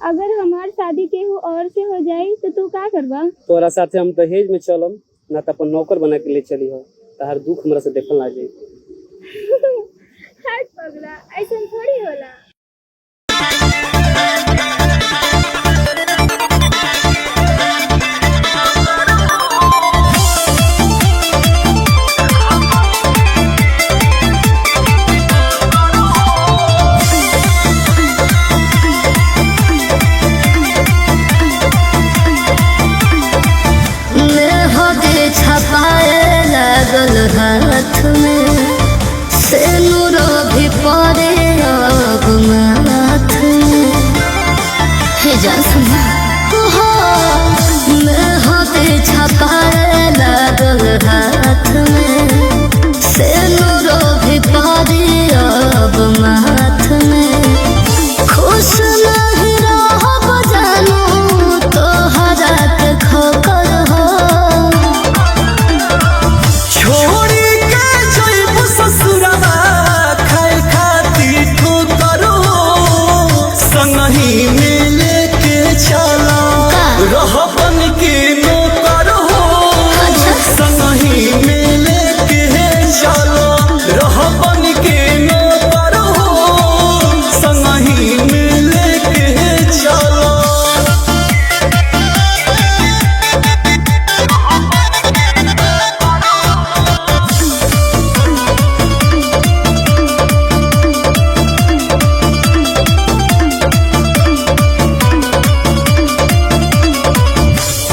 अगर हमार शादी केहू और से हो जाई तो तू का करबा? तोरा साथे हम दहेज में चलम ना त अपन नौकर बना के ले चली हो। तहार दुख हमरा से देखल ना जाई। हट पगला, ऐसा थोड़ी होला। छपाए लागल हाथ में सिंदूर भी पड़े अब माथ में। हे जा सुना हो मेहदी छपाए लागल हाथ में सिंदूर भी पड़े अब माथ में। खुश नहीं रहब जानू तोहरा के खोकर हो। रहबन के नौकर हो संगही में लेके चलो। रहबन के नौकर हो संगही में लेके चलो।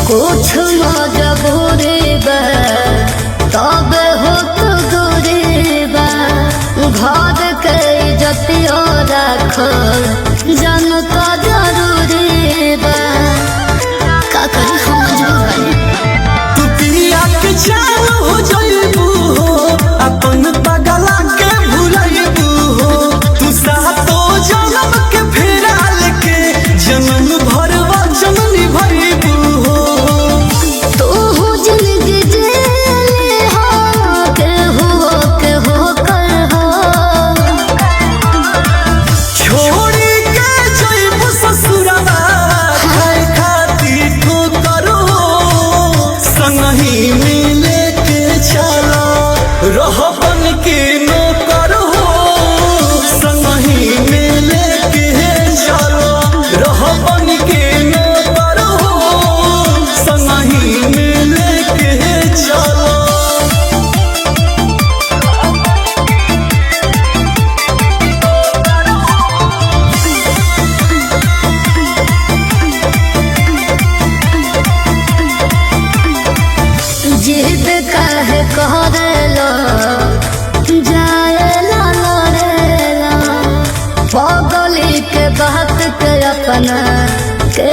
कुछ मजबूरी बा तब हो तो दूरी बा। घर के इज्जतियो राखल जन का जरूरी बा। का करी हम मजबूर बानी। तू पिया के चालू हो जाइबू हो अपन पगला के भुलाइबू हो। तू सातो जन्म के फेरा लेके जन्म भर वचन निभाइबू हो। रहबन के नौकर हो संगही में लेके चलो। रहबन के नौकर हो संगही में लेके चलो। जिद काहे करेला जाएला लड़ेला पगली के बात के अपना के